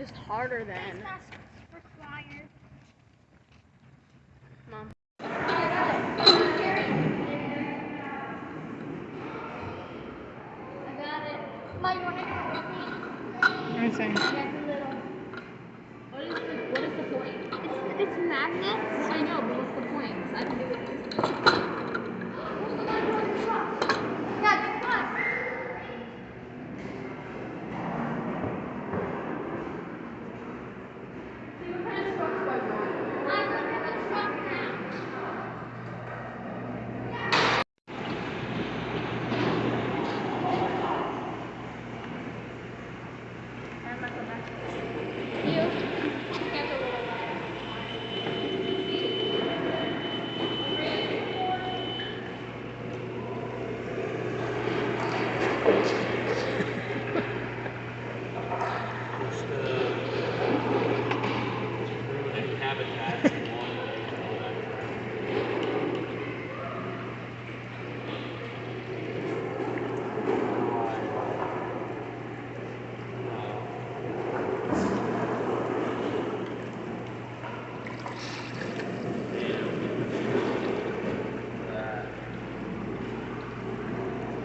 just harder than. Mom. I got it. Mom, you want to Let me see. What is the point? It's magnets. I know, but what's the point? I can do it easily. Yeah, this one. See, what kind of trucks do I want? I'm going to have a truck now.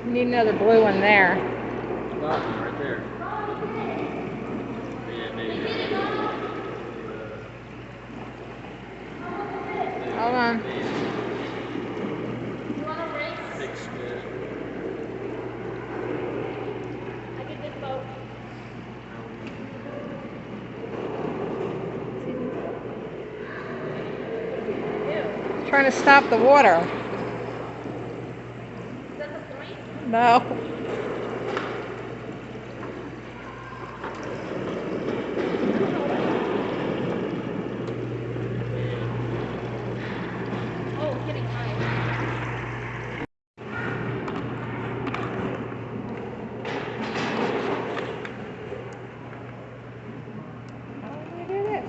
You need another blue one there. Right there. Yeah, maybe. Hold on. You want to race? Big spin. I can think about. Trying to stop the water. Is that the point? No. Oh, it's getting high. You did it.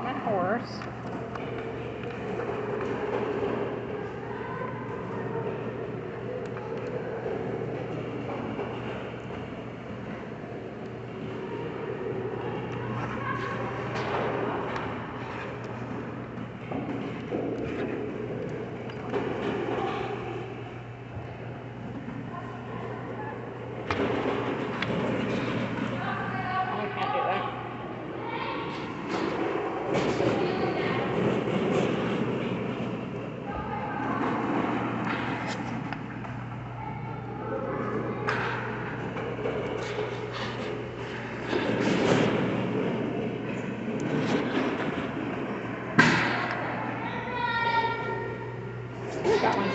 My horse. I can't do that. We got one.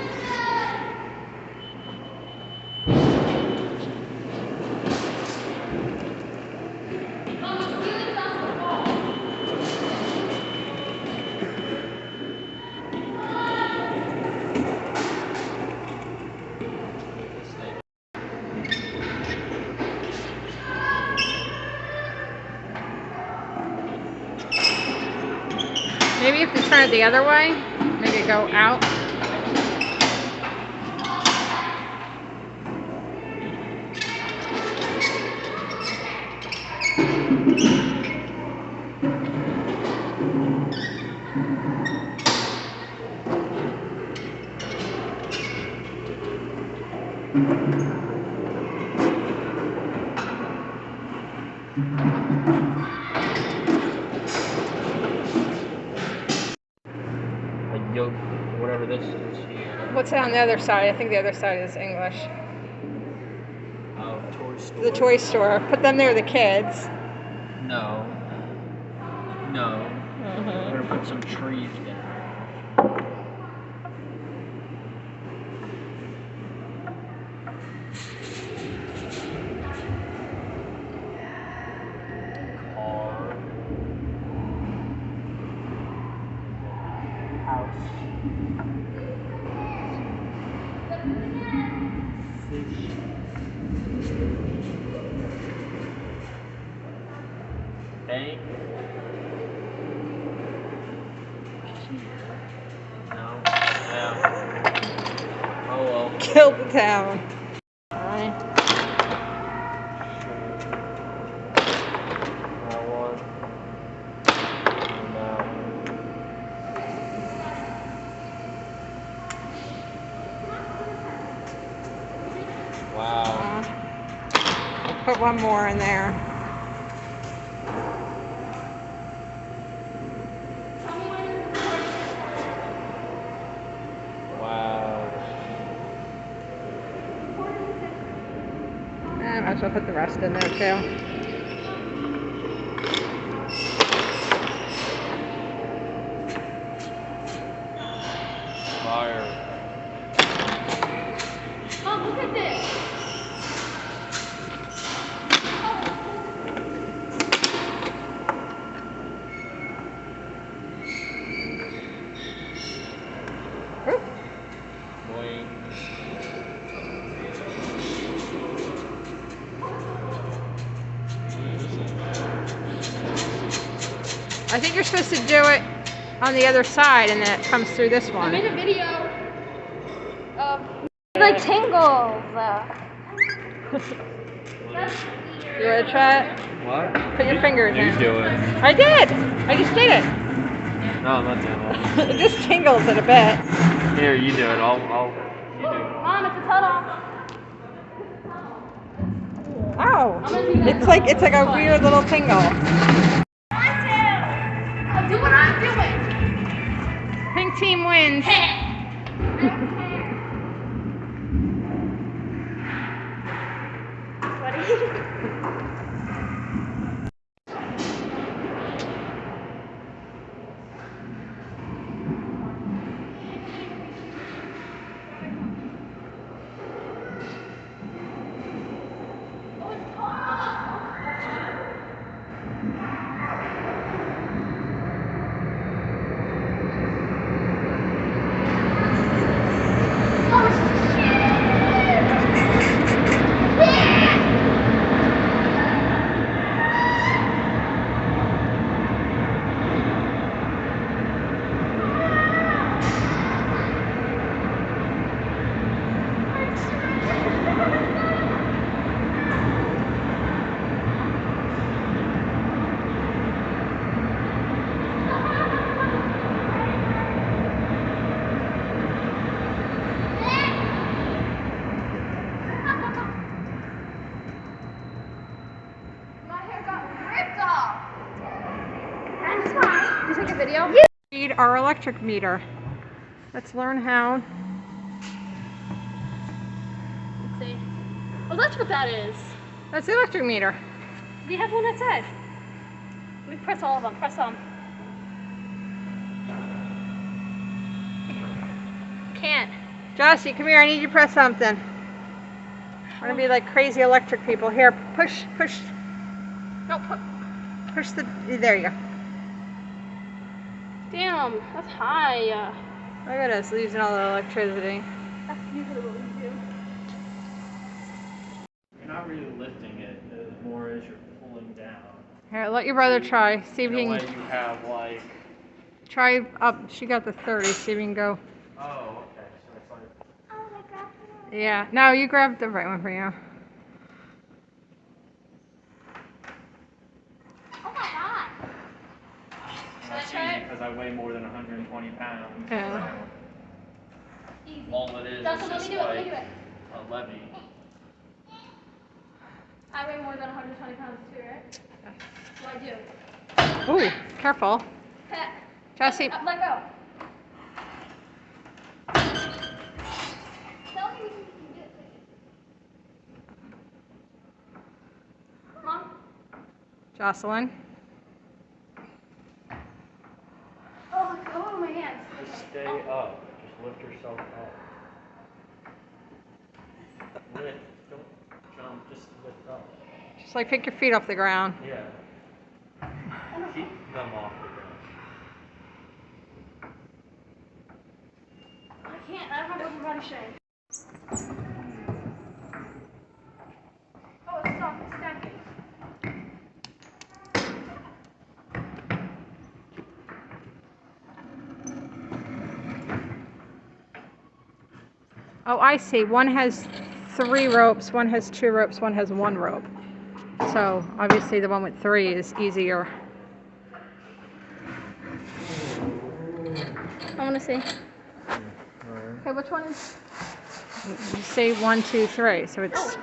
Maybe if you turn it the other way, make it go out. A yoke, whatever this is here. What's on the other side? I think the other side is English. Oh, toy store. The toy store. Put them there, the kids. No. No. We're gonna put some trees down. Car. House. Fish. Bank. No. Yeah. Oh well. Killed the town. Alright. put one more in there. Wow. I might as well put the rest in there too. Fire. Mom, look at this. Boing. I think you're supposed to do it on the other side and then it comes through this I one. made a video of Like tingles. You want to try it? What? Put your fingers in. You do it. I did! I just did it. No, I'm not doing that. It just tingles it a bit. Here, you do it. I'll you do it. Mom, it's a tunnel. Oh, it's like a weird little tingle. I'll do what I'm doing. Pink team wins. You take a video? Read our electric meter. Let's learn how. Let's see. Oh, that's what that is. That's the electric meter. We have one outside. Let me press all of them. Press some. Can't. Jossie, come here. I need you to press something. I want to be like crazy electric people. Here, push. No, Push the. There you go. damn, that's high. Look at us losing all the electricity. That's usually what we do. You're not really lifting it as more as you're pulling down. Here, let your brother try. See if In he a way can. you have like. Try up. She got the 30. See if you can go. Oh, okay. So it's like. Yeah. No, you grabbed the right one for you. Oh my god. That's easy because I weigh more than 120 pounds. Yeah. Easy. All it is Justin, let just me do it. Let me like do it. a levy. I weigh more than 120 pounds too, right? What do I do? Ooh, careful. Pet. Jossie. Let go. Tell me we can do it. Mom. Jocelyn. Oh, my hands. Just stay up. Just lift yourself up. Lift. Don't jump. Just lift up. Just like pick your feet off the ground. Yeah. Keep them off the ground. I can't. I don't have upper body strength. Oh, it's stuck. It's stacking. Oh, I see. One has 3 ropes, one has 2 ropes, one has 1 rope. So obviously the one with 3 is easier. I want to see. Okay, which one is? You say 1, 2, 3. So it's.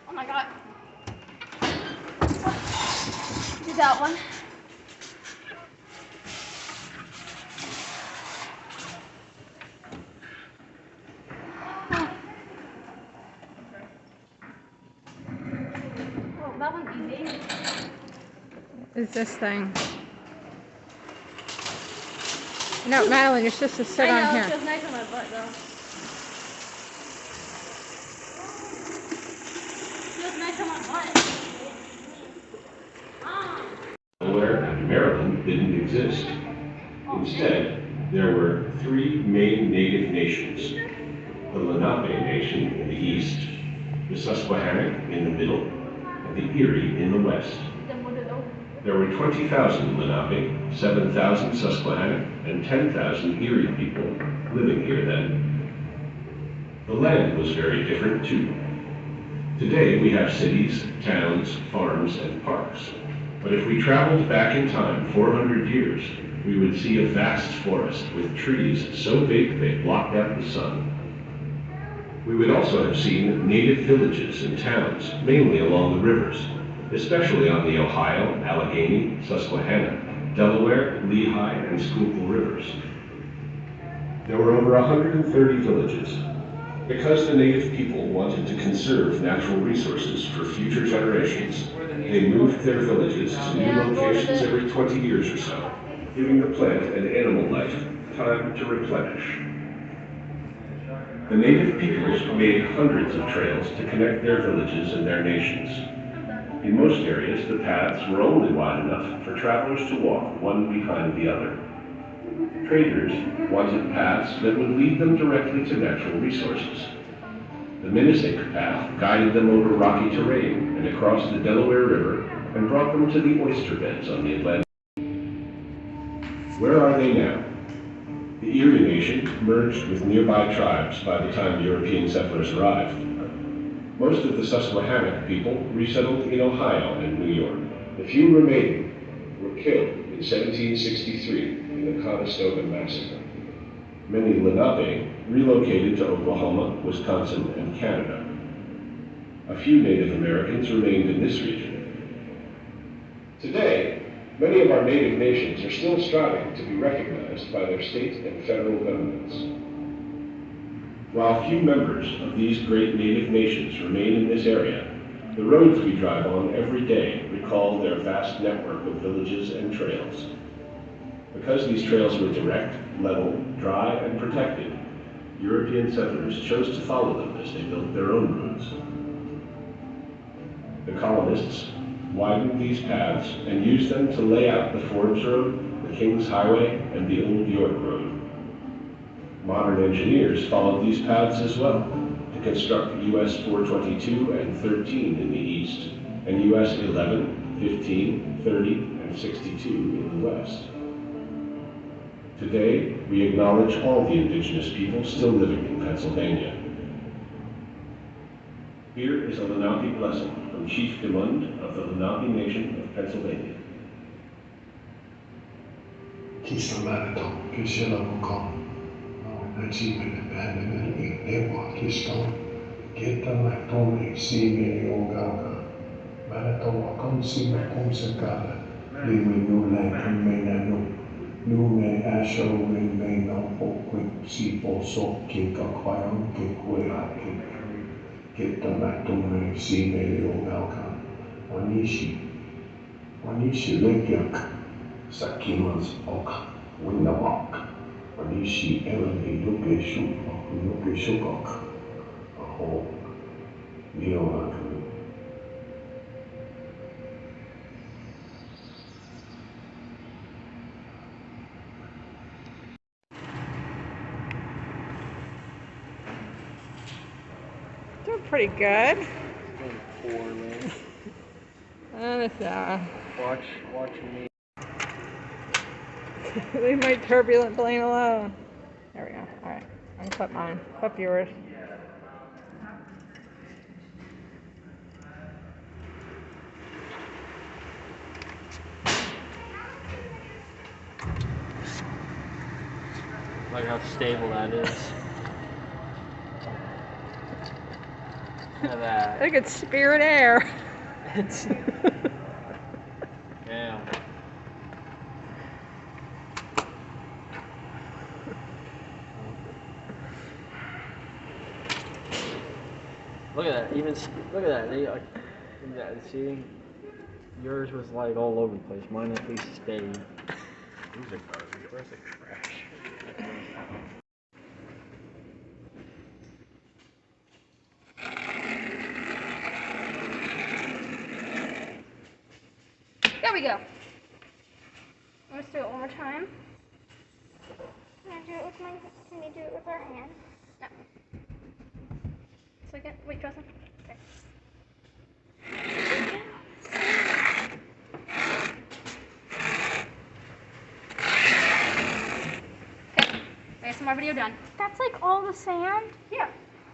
Oh my god. You got one? Oh, that one's easy. Is this thing? No, Madeline, you're supposed to sit I on know, it here. feels nice on my butt though. Feels nice on my butt. Delaware and Maryland didn't exist. Instead, there were three main native nations: the Lenape Nation in the east, the Susquehannock in the middle, and the Erie in the west. There were 20,000 Lenape, 7,000 Susquehannock, and 10,000 Erie people living here then. The land was very different too. Today we have cities, towns, farms, and parks. But if we traveled back in time 400 years, we would see a vast forest with trees so big they blocked out the sun. We would also have seen native villages and towns, mainly along the rivers, especially on the Ohio, Allegheny, Susquehanna, Delaware, Lehigh, and Schuylkill rivers. There were over 130 villages. Because the native people wanted to conserve natural resources for future generations, they moved their villages to new locations every 20 years or so, giving the plant and animal life time to replenish. The native peoples made hundreds of trails to connect their villages and their nations. In most areas, the paths were only wide enough for travelers to walk one behind the other. Traders wanted paths that would lead them directly to natural resources. The Minnesink path guided them over rocky terrain and across the Delaware River and brought them to the oyster beds on the Atlantic. Where are they now? The Erie Nation merged with nearby tribes by the time European settlers arrived. Most of the Susquehannock people resettled in Ohio and New York. The few remaining were killed in 1763 in the Conestoga Massacre. Many Lenape relocated to Oklahoma, Wisconsin, and Canada. A few Native Americans remained in this region. Today, many of our native nations are still striving to be recognized by their state and federal governments. While few members of these great native nations remain in this area, the roads we drive on every day recall their vast network of villages and trails. Because these trails were direct, level, dry, and protected, European settlers chose to follow them as they built their own roads. The colonists widened these paths and used them to lay out the Forbes Road, the King's Highway, and the Old York Road. Modern engineers followed these paths as well to construct US 422 and 13 in the east, and US 11, 15, 30, and 62 in the west. Today, we acknowledge all the indigenous people still living in Pennsylvania. Here is a Lenape blessing from Chief Demund of the Lenape Nation of Pennsylvania. Lume asho remain on quick sipo so king a quion king way king get the matome si me ogalka wanishi lekyak sakimas ok winawak wanishi eleni luke shukok aho neonak. Doing pretty good. Going poorly. Watch me. Leave my turbulent plane alone. There we go. All right. I'm gonna put mine. Put yours. Look how stable that is. Look at that. I think it's Spirit Air. Yeah. at that. Look at that. See, yours was like all over the place. Mine at least stayed. These are garbage. Where's the trash? There we go. Let's do it one more time. Can you do it with our hand? No. Second. Wait, Justin. Okay. Okay. I got some more video done. That's like all the sand? Yeah.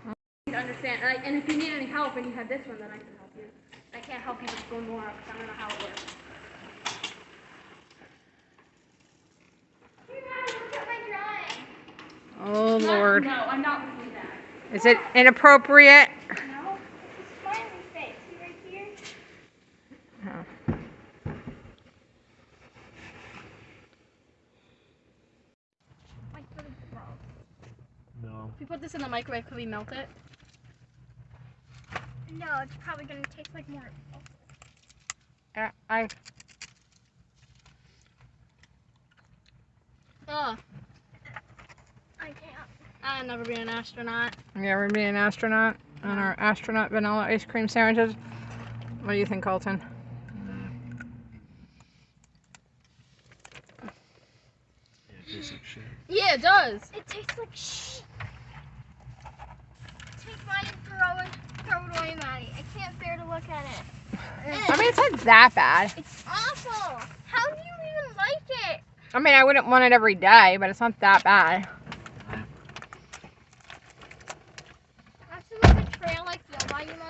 You need to understand. And if you need any help and you have this one, then I can help you. I can't help you with one more because I don't know how it works. Oh, Lord. No, I'm not looking at that. Is it inappropriate? No. It's a smiley face. See right here? Oh. Like really gross. No. If you put this in the microwave, could we melt it? No, it's probably gonna taste like more. I Ugh. I can't. I'll never be an astronaut. never be an astronaut on our astronaut vanilla ice cream sandwiches. What do you think, Colton? Yeah, it tastes like shit. Yeah, it does. It tastes like shh. Take mine and throw it away, Maddie. I can't bear to look at it. I mean, it's not that bad. It's awful. How do you even like it? I mean, I wouldn't want it every day, but it's not that bad. That's like a trail I feel by you, Maddie.